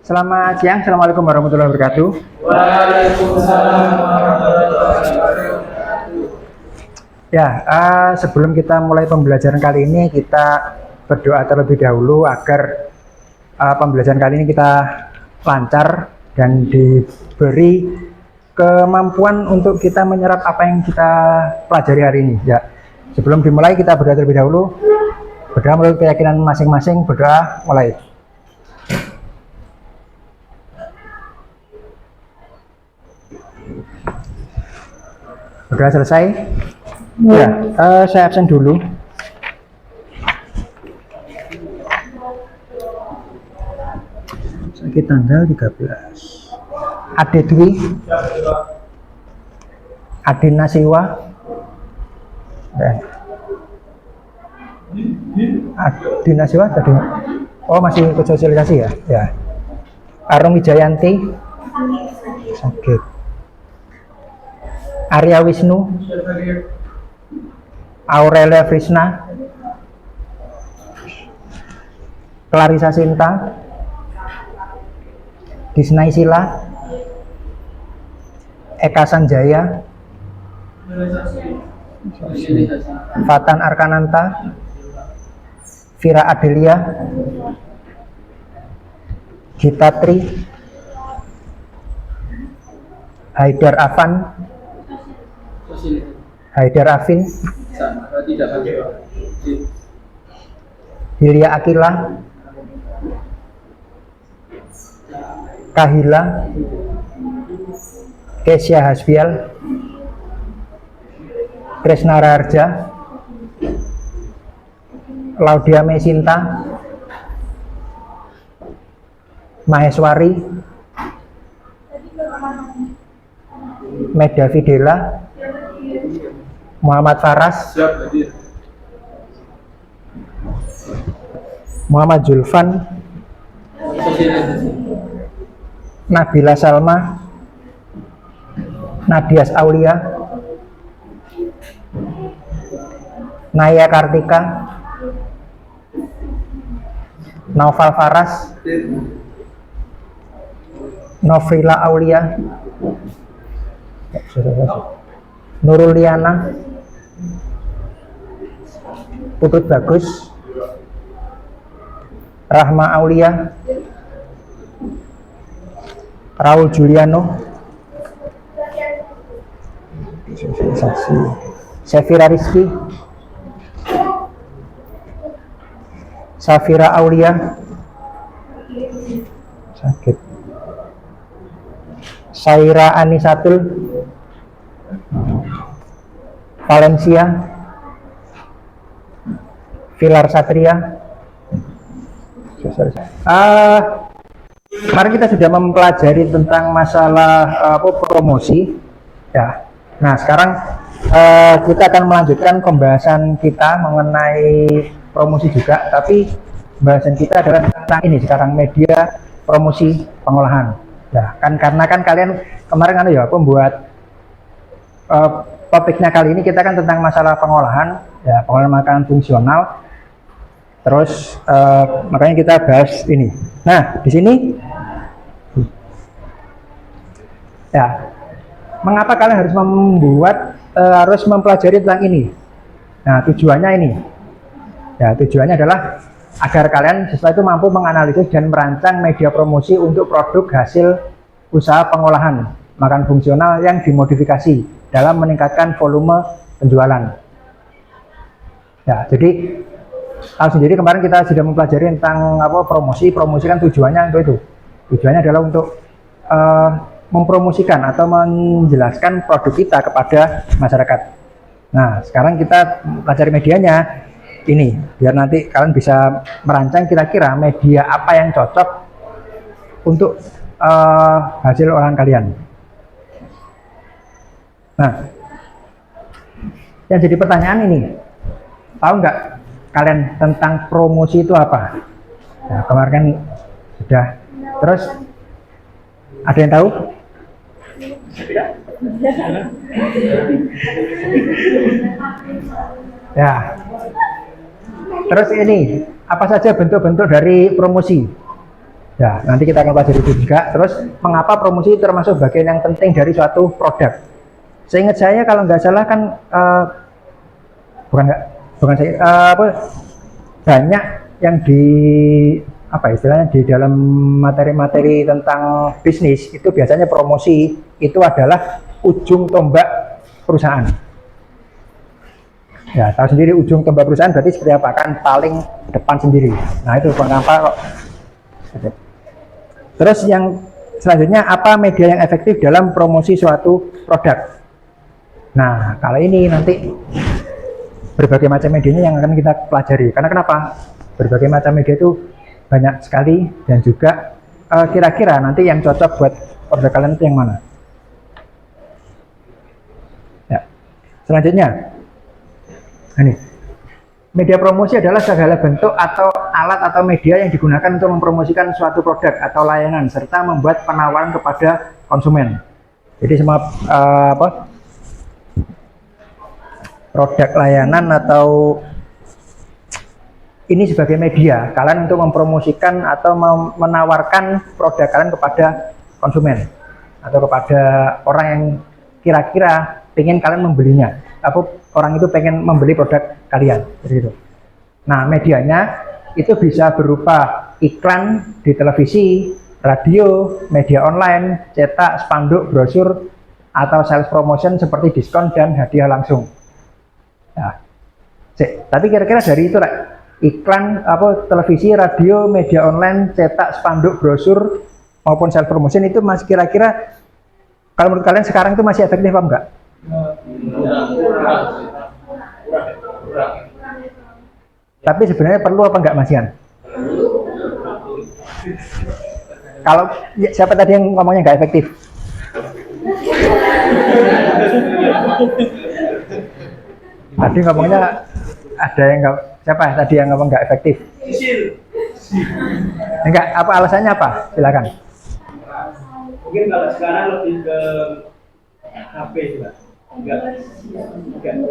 Selamat siang, Assalamualaikum warahmatullahi wabarakatuh. Waalaikumsalam warahmatullahi wabarakatuh. Ya, sebelum kita mulai pembelajaran kali ini, kita berdoa terlebih dahulu agar pembelajaran kali ini kita lancar dan diberi kemampuan untuk kita menyerap apa yang kita pelajari hari ini. Ya, sebelum dimulai kita berdoa terlebih dahulu. Berdoa menurut keyakinan masing-masing. Berdoa mulai. Berdoa selesai. Ya, saya absen dulu. Sakit tanggal 13. Ade Dwi, Adina Siwa, dan Adina Siwa tadi. Oh, masih ikut sosialisasi ya? Ya. Arum Wijayanti, sakit. Arya Wisnu, Aurelia Frisna, Clarissa Sinta, Disnai Sila, Eka Sanjaya, Fatan Arkananta, Vira Adelia, Gita Tri, Haidar Afan, Haidar Afin, Hilya Akila, Kahila, Kesya Hasbial, Kresna Raharja, Laudia Mesinta, Maheswari, Meda Fidela, Muhammad Faras, Muhammad Zulfan, Nabila Salma, Nadias Aulia, Naya Kartika, Naufal Faras, Nofrila Aulia, Nurul Liana, Putut Bagus, Rahma Aulia, Raul Juliano, Sefira Rizky, Safira Aulia, sakit. Saira Anisatul, Valencia, Vilar Satria. Kemarin kita sudah mempelajari tentang masalah promosi, ya. Nah, sekarang kita akan melanjutkan pembahasan kita mengenai promosi juga, tapi pembahasan kita adalah tentang ini sekarang, media promosi pengolahan. Ya, karena kalian kemarin pembuat topiknya kali ini kita kan tentang masalah pengolahan, ya, pengolahan makanan fungsional. Terus makanya kita bahas ini. Nah, di sini ya, mengapa kalian harus harus mempelajari tentang ini? Nah, tujuannya ini. Ya, tujuannya adalah agar kalian setelah itu mampu menganalisis dan merancang media promosi untuk produk hasil usaha pengolahan makanan fungsional yang dimodifikasi dalam meningkatkan volume penjualan. Ya, jadi tahu sendiri kemarin kita sudah mempelajari tentang promosi kan tujuannya untuk itu. Tujuannya adalah untuk mempromosikan atau menjelaskan produk kita kepada masyarakat. Nah, sekarang kita pelajari medianya ini, biar nanti kalian bisa merancang kira-kira media apa yang cocok untuk hasil olahan kalian. Nah, yang jadi pertanyaan ini, tahu nggak kalian tentang promosi itu apa? Nah, kemarin kan sudah. Terus ada yang tahu? Ya. Terus ini, apa saja bentuk-bentuk dari promosi? Ya, nanti kita akan pelajari itu juga. Terus, mengapa promosi termasuk bagian yang penting dari suatu produk? Seingat saya kalau nggak salah kan bukan nggak bukan saya apa banyak yang di apa istilahnya di dalam materi-materi tentang bisnis itu biasanya promosi itu adalah ujung tombak perusahaan. Ya, tahu sendiri ujung tombak perusahaan berarti seperti apa kan paling depan sendiri. Nah itu kenapa kok. Terus yang selanjutnya apa media yang efektif dalam promosi suatu produk? Nah kalau ini nanti berbagai macam medianya yang akan kita pelajari. Karena kenapa? Berbagai macam media itu banyak sekali dan juga kira-kira nanti yang cocok buat produk kalian itu yang mana? Ya. Selanjutnya, ini media promosi adalah segala bentuk atau alat atau media yang digunakan untuk mempromosikan suatu produk atau layanan serta membuat penawaran kepada konsumen. Jadi semua produk layanan atau ini sebagai media kalian untuk mempromosikan atau menawarkan produk kalian kepada konsumen atau kepada orang yang kira-kira pengen kalian membelinya atau orang itu pengen membeli produk kalian gitu. Nah medianya itu bisa berupa iklan di televisi, radio, media online, cetak, spanduk, brosur atau sales promotion seperti diskon dan hadiah langsung. Nah, tapi kira-kira dari itu iklan televisi, radio, media online, cetak, spanduk, brosur maupun sales promotion itu masih kira-kira kalau menurut kalian sekarang itu masih efektif apa enggak? Tapi sebenarnya perlu apa enggak Mas Ian? Kalau siapa tadi yang ngomongnya enggak efektif? Tadi ngomongnya ada yang enggak, siapa tadi yang ngomong enggak efektif? Enggak, apa alasannya apa? Silakan. Mungkin kalau sekarang lebih ke HP juga. Enggak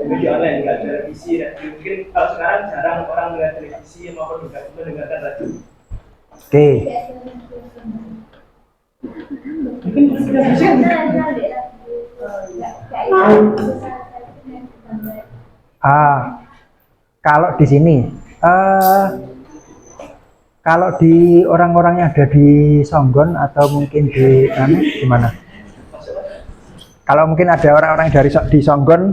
media online, enggak televisi. Mungkin kalau sekarang jarang orang melihat televisi maupun juga mendengarkan radio. Oke. Mungkin televisi. Kalau di sini, kalau di orang-orang yang ada di Songgon atau mungkin di gimana? Kalau mungkin ada orang-orang dari di Songgon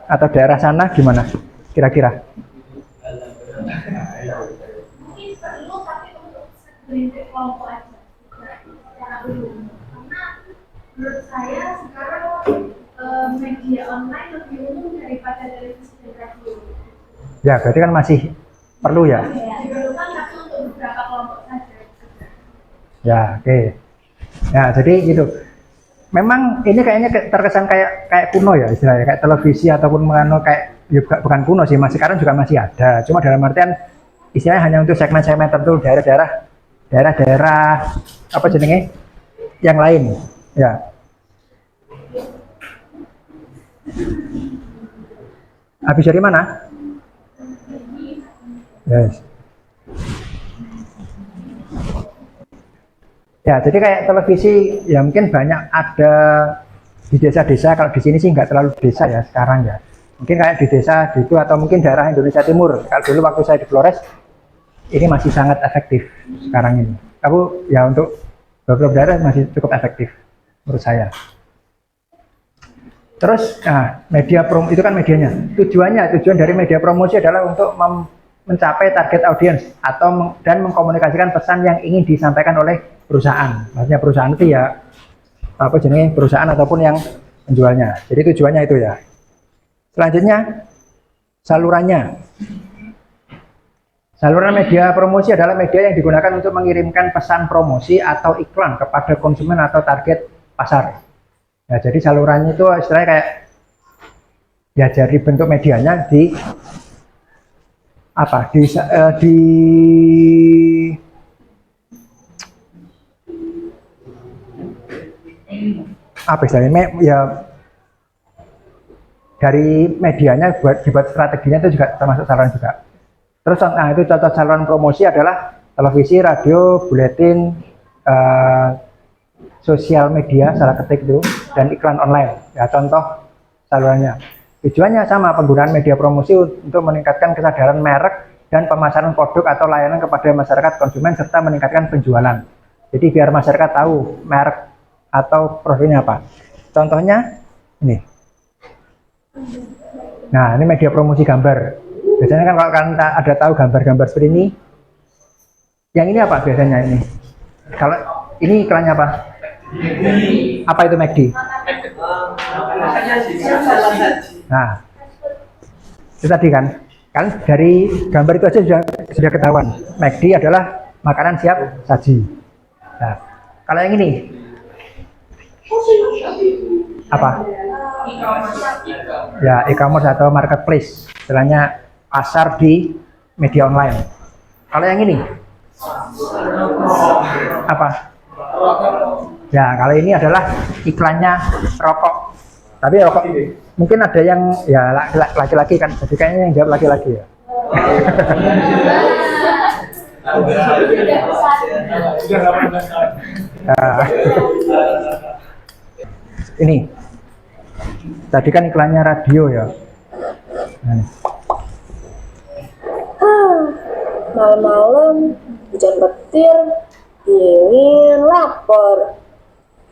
atau daerah sana gimana? Kira-kira? Menurut saya sekarang media online lebih umum daripada televisi dan radio. Ya, berarti kan masih perlu ya? Diperlukan tapi untuk beberapa kelompok saja. Ya, oke. Ya, jadi gitu. Memang ini kayaknya terkesan kayak kuno ya istilahnya, kayak televisi ataupun kayak ya, bukan kuno sih, masih sekarang juga masih ada. Cuma dalam artian istilahnya hanya untuk segmen-segmen tertentu daerah-daerah apa jenenge yang lain. Ya. Habis dari mana? Yes. Ya, jadi kayak televisi ya mungkin banyak ada di desa-desa. Kalau di sini sih nggak terlalu desa ya sekarang ya. Mungkin kayak di desa gitu atau mungkin daerah Indonesia Timur. Kalau dulu waktu saya di Flores ini masih sangat efektif sekarang ini. Aku ya untuk beberapa daerah masih cukup efektif menurut saya. Terus, media promo itu kan medianya. Tujuan dari media promosi adalah untuk mencapai target audiens atau dan mengkomunikasikan pesan yang ingin disampaikan oleh perusahaan. Maksudnya perusahaan itu ya apa jenis perusahaan ataupun yang menjualnya. Jadi tujuannya itu ya. Selanjutnya salurannya. Saluran media promosi adalah media yang digunakan untuk mengirimkan pesan promosi atau iklan kepada konsumen atau target pasar. Nah, jadi salurannya itu istilahnya kayak ya dari bentuk medianya di apa di apa istilahnya ya dari medianya dibuat strateginya itu juga termasuk saluran juga. Terus itu contoh saluran promosi adalah televisi, radio, buletin, sosial media, salah ketik itu, dan iklan online. Ya, contoh salurannya. Tujuannya sama, penggunaan media promosi untuk meningkatkan kesadaran merek dan pemasaran produk atau layanan kepada masyarakat konsumen serta meningkatkan penjualan. Jadi biar masyarakat tahu merek atau produknya apa. Contohnya ini. Nah, ini media promosi gambar. Biasanya kan kalau kalian ada tahu gambar-gambar seperti ini, yang ini apa biasanya ini? Kalau ini iklannya apa? Apa itu McD? Nah, itu tadi kan dari gambar itu aja sudah ketahuan. McD adalah makanan siap saji. Nah, kalau yang ini apa? Ya, e-commerce atau marketplace, istilahnya pasar di media online. Kalau yang ini apa? Ya, kalau ini adalah iklannya rokok. Tapi rokok mungkin ada yang ya laki-laki kan, jadi kayaknya yang jawab laki-laki ya. Nah, ini tadi kan iklannya radio ya. Nah, malam-malam hujan petir, dingin, lapar.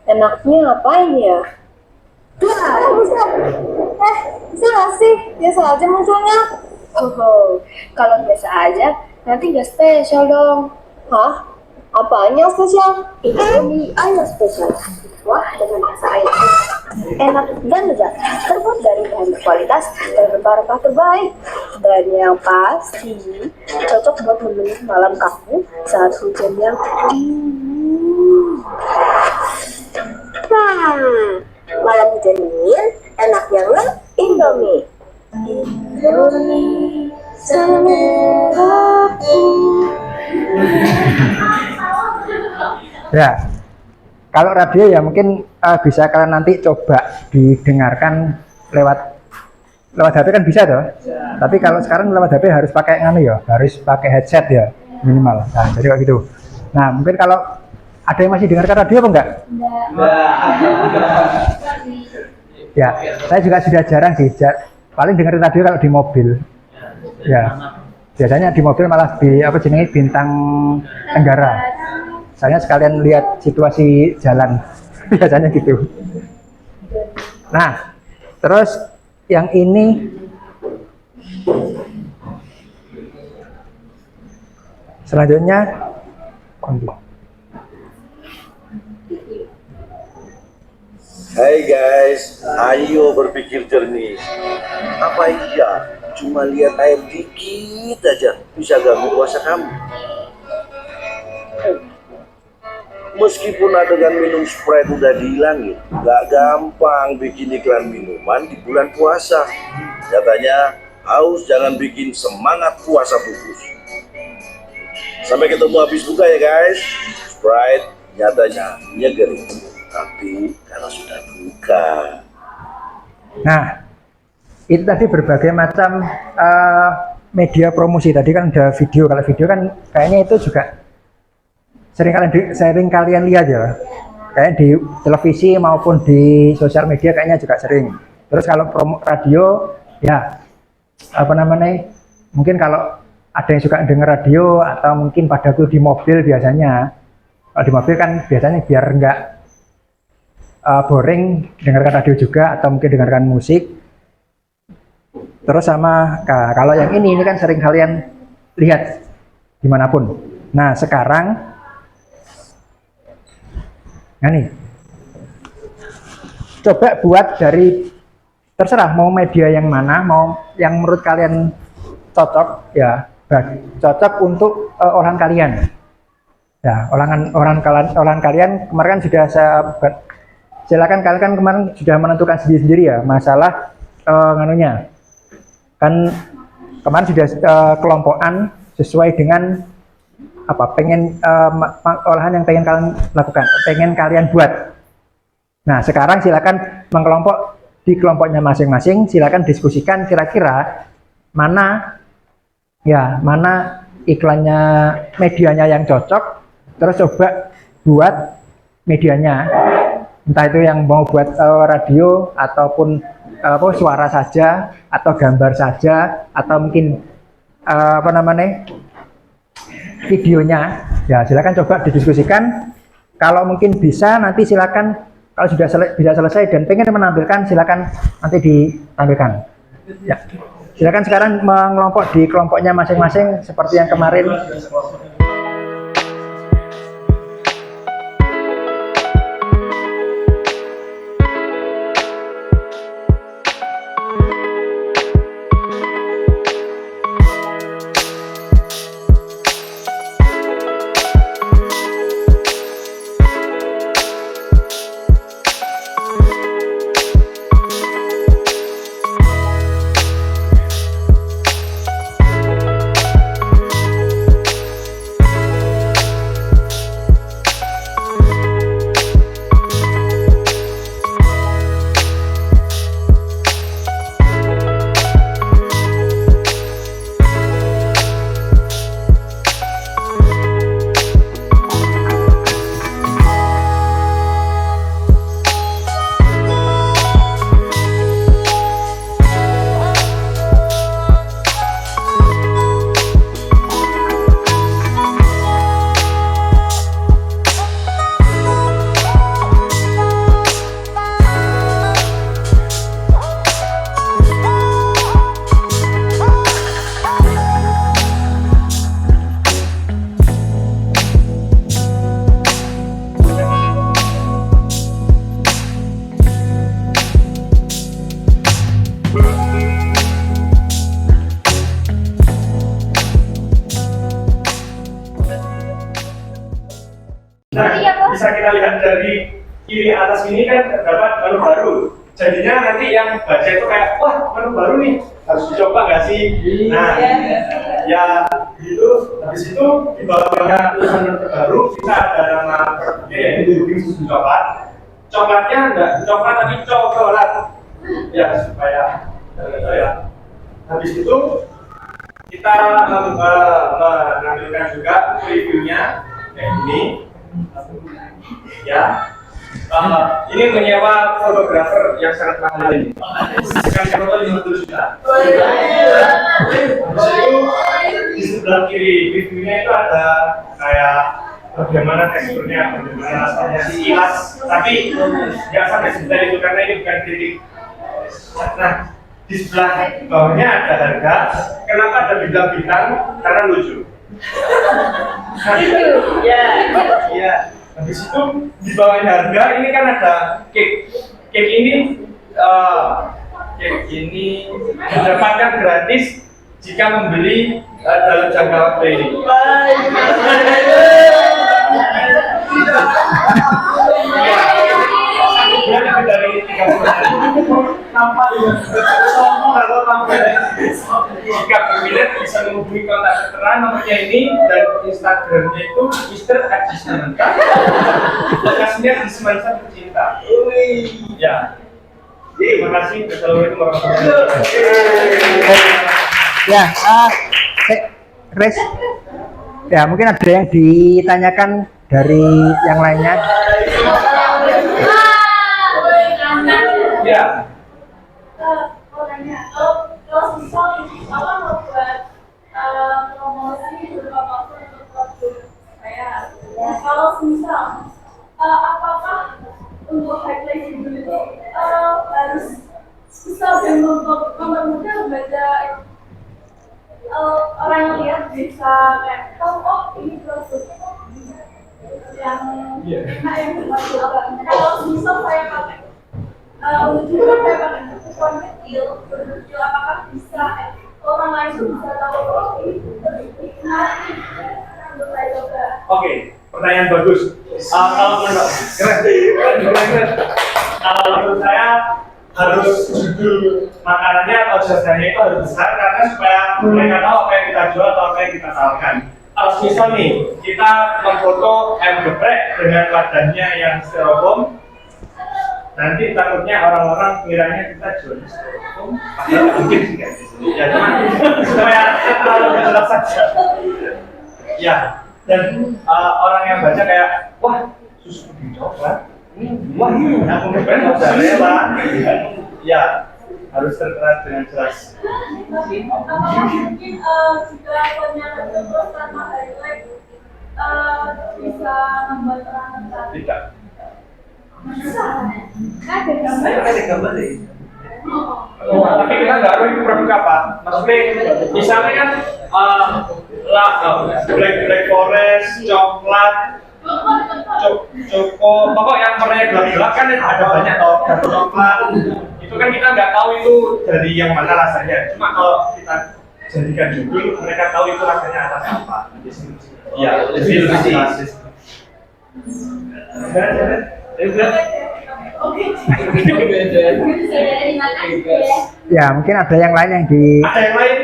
Enaknya ngapain ya? Bisa nggak sih? Biasa aja munculnya. Kalau biasa aja, nanti nggak spesial dong. Hah? Apanya yang spesial? Ini ayam spesial. Wah, dengan rasa ayam enak dan lezat, terbuat dari bahan berkualitas dan rempah-rempah terbaik. Dan yang pasti cocok buat menemani malam kamu saat hujan yang dingin. Malam hujan dingin, enaknya Indomie. Indomie seleraku. ya, kalau radio ya mungkin bisa kalian nanti coba didengarkan lewat HP kan bisa tuh. Tapi kalau sekarang lewat HP harus pakai harus pakai headset ya minimal. Nah, jadi kayak gitu. Nah, mungkin kalau ada yang masih dengarkan radio apa enggak? Ya, saya juga sudah jarang sih. Paling dengerin radio kalau di mobil. Ya, biasanya di mobil malah di Bintang Tenggara. Saya sekalian lihat situasi jalan. Biasanya gitu. Nah, terus yang ini selanjutnya Hai guys, ayo berpikir jernih. Apa iya cuma lihat air dikit aja bisa ganggu puasa kamu? Meskipun adegan minum Sprite udah dihilangin, gak gampang bikin iklan minuman di bulan puasa. Katanya haus jangan bikin semangat puasa pupus. Sampai ketemu habis buka ya guys. Sprite nyatanya nyegerin, tapi karena sudah buka. Nah, itu tadi berbagai macam media promosi. Tadi kan ada video. Kalau video kan kayaknya itu juga sering kalian lihat ya. Kayak di televisi maupun di sosial media kayaknya juga sering. Terus kalau radio ya mungkin kalau ada yang suka denger radio atau mungkin pada waktu di mobil biasanya. Kalau di mobil kan biasanya biar nggak boring dengarkan radio juga atau mungkin dengarkan musik. Terus sama kalau yang ini kan sering kalian lihat dimanapun. Nah sekarang nih coba buat dari terserah mau media yang mana, mau yang menurut kalian cocok ya, cocok untuk olahan kalian. Ya, olahan kalian kemarin kan sudah saya buat. Silakan kalian kan kemarin sudah menentukan sendiri-sendiri ya masalah kan kemarin sudah kelompokan sesuai dengan olahan yang pengen kalian lakukan, pengen kalian buat. Nah sekarang silakan mengkelompok di kelompoknya masing-masing, silakan diskusikan kira-kira mana iklannya, medianya yang cocok, terus coba buat medianya, entah itu yang mau buat radio ataupun suara saja atau gambar saja atau mungkin videonya. Ya silakan coba didiskusikan. Kalau mungkin bisa nanti silakan, kalau sudah bisa selesai dan pengen menampilkan silakan nanti ditampilkan. Ya. Silakan sekarang mengelompok di kelompoknya masing-masing seperti yang kemarin. Nah, bisa kita lihat dari kiri atas ini kan terdapat menu baru. Jadinya nanti yang baca itu kayak, wah menu baru nih, harus dicoba nggak sih? Nah, ya gitu. Habis itu di bawahnya menu terbaru kita ada nama produknya yaitu susu coklat. Coklatnya enggak coklat tapi coklat. Ya supaya ya. Habis itu kita menampilkan juga reviewnya kayak ini. Ya, ini menyewa fotografer yang sangat mahal ini. Kan foto 50 juta. Habis itu di sebelah kiri reviewnya itu ada kayak bagaimana teksturnya, bagaimana rasanya si ilas. Tapi nggak sampai sedetail itu karena ini bukan kritik. Nah, di sebelah bawahnya ada harga. Kenapa ada bintang-bintang? Karena lucu. Iya. Habis itu di bawahnya harga ini kan ada cake. Cake ini didapatkan gratis jika membeli dalam jangka waktu ini. Bulan dari 30 hari. Nampak kalau tampil jika berminat bisa menghubungi kontak tertera nomornya ini dan Instagramnya itu Mr. Ajisnanta. Lokasinya di Semansa Tercinta. Ya. Terima kasih. Assalamualaikum warahmatullahi wabarakatuh. Ya, Chris. Ya, mungkin ada yang ditanyakan dari yang lainnya. Ya. Kalau misal apa mau buat promosi berupa waktu untuk produk saya, kalau misal apakah untuk high flexibility harus bisa mempermudah baca orang yang lihat bisa kayak tahu oh ini produk yang dimaksud apa? Kalau misal saya pakai untuk juga saya pakai kupon kecil, kecil apakah bisa orang lain bisa tahu oh ini untuk saya coba? Oke, pertanyaan bagus. Kalau menurut keren. Kalau menurut saya harus judul makanannya atau jasanya itu harus besar karena supaya mereka tahu apa yang kita jual atau apa yang kita tawarkan. Kalau misal nih kita memfoto ayam geprek dengan wadahnya yang styrofoam, nanti takutnya orang-orang kiranya kita jual styrofoam, padahal mungkin tidak. Ya cuma supaya terlalu jelas saja. Ya, dan orang yang baca kayak, wah susu puding coklat, wah aku keren mozzarella, ya harus tertera dengan jelas. Tapi apakah mungkin jika penyakit terus karena highlight bisa membuat orang tertarik? Tidak. Bisa. Ada gambar. Ada gambar deh. Tapi kita nggak tahu itu produk apa. Maksudnya, misalnya kan black forest, coklat, Joko, pokok yang warnanya gelap-gelap kan ada banyak toh, coklat. Itu kan kita nggak tahu itu dari yang mana rasanya. Cuma kalau kita jadikan judul, mereka tahu itu rasanya atas apa. Iya, lebih jelas. Ya, mungkin ada yang lain yang di Ada yang lain?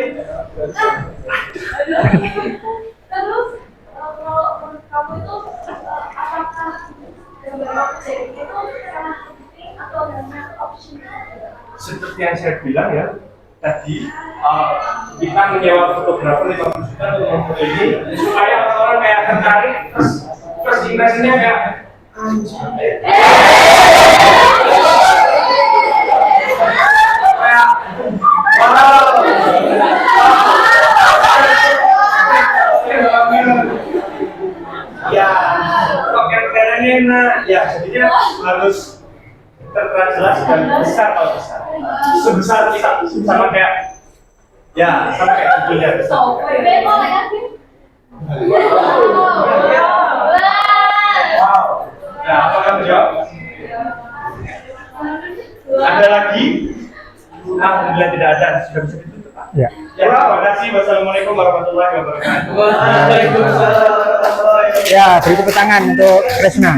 Terus kalau menurut kamu itu apakah gambar objek itu sangat penting atau hanya opsional? Seperti yang saya bilang ya tadi, kita menyewa fotografer 50 juta untuk memfoto ini supaya orang-orang kayak tertarik, first impression-nya kayak ya, kok kameranya enak, ya jadinya harus tertera jelas dan besar kalau besar, sebesar sama kayak, ya sama kayak judulnya besar. Wow, nah apa kamu jawab? Ada lagi? Alhamdulillah tidak ada, sudah bisa ditutup Pak. ya. Ya, terima kasih. Wassalamualaikum warahmatullahi wabarakatuh. Ya, beri tepuk tangan untuk Kresna.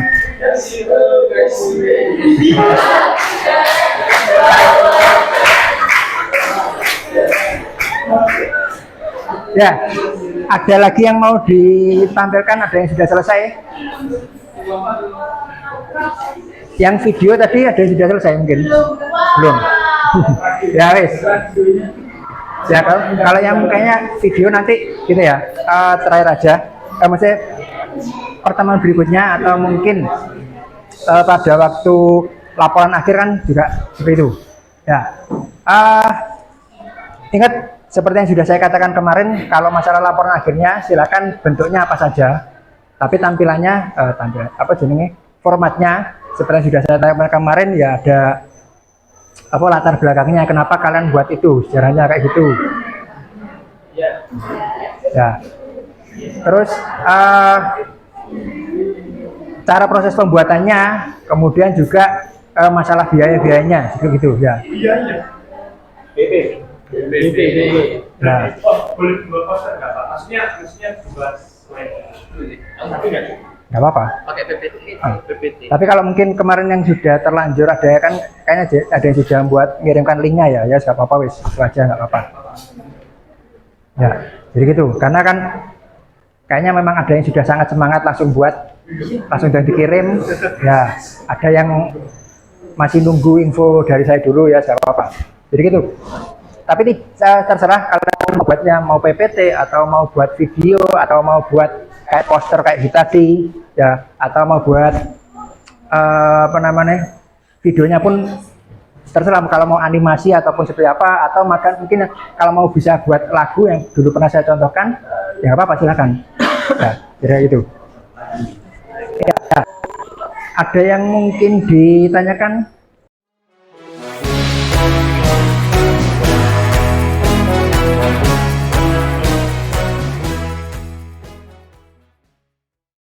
Ya, ada lagi yang mau ditampilkan, ada yang sudah selesai. Yang video tadi ada yang sudah selesai mungkin? Belum. Ya wes. Ya kalau yang kayaknya video nanti gitu ya, terakhir aja. Maksudnya pertemuan berikutnya atau mungkin pada waktu laporan akhir kan juga seperti itu. Ya, ingat seperti yang sudah saya katakan kemarin, kalau masalah laporan akhirnya silakan bentuknya apa saja, tapi tampilannya apa jenenge formatnya seperti yang sudah saya katakan kemarin ya ada apa latar belakangnya, kenapa kalian buat itu, sejarahnya kayak gitu. Ya. Terus cara proses pembuatannya, kemudian juga masalah biaya-biayanya, gitu ya. Biaya. BP. Nah, Boleh buat poster nggak Pak? Maksudnya buat slide. Tapi nggak cukup. nggak apa-apa. Pakai PPT. PPT. Tapi kalau mungkin kemarin yang sudah terlanjur ada ya kan, kayaknya ada yang sudah buat ngirimkan linknya ya, ya nggak apa-apa wis, itu aja nggak apa-apa. Ya, jadi gitu. Karena kan kayaknya memang ada yang sudah sangat semangat langsung buat, langsung dan dikirim. Ya, ada yang masih nunggu info dari saya dulu ya, nggak apa-apa. Jadi gitu. Tapi ini terserah kalian mau buatnya mau PPT atau mau buat video atau mau buat kayak poster kayak gitu tadi ya, atau mau buat apa namanya videonya pun terserah, kalau mau animasi ataupun seperti apa, atau mungkin kalau mau bisa buat lagu yang dulu pernah saya contohkan ya nggak apa-apa, silakan ya, jadi itu ya. Ada yang mungkin ditanyakan?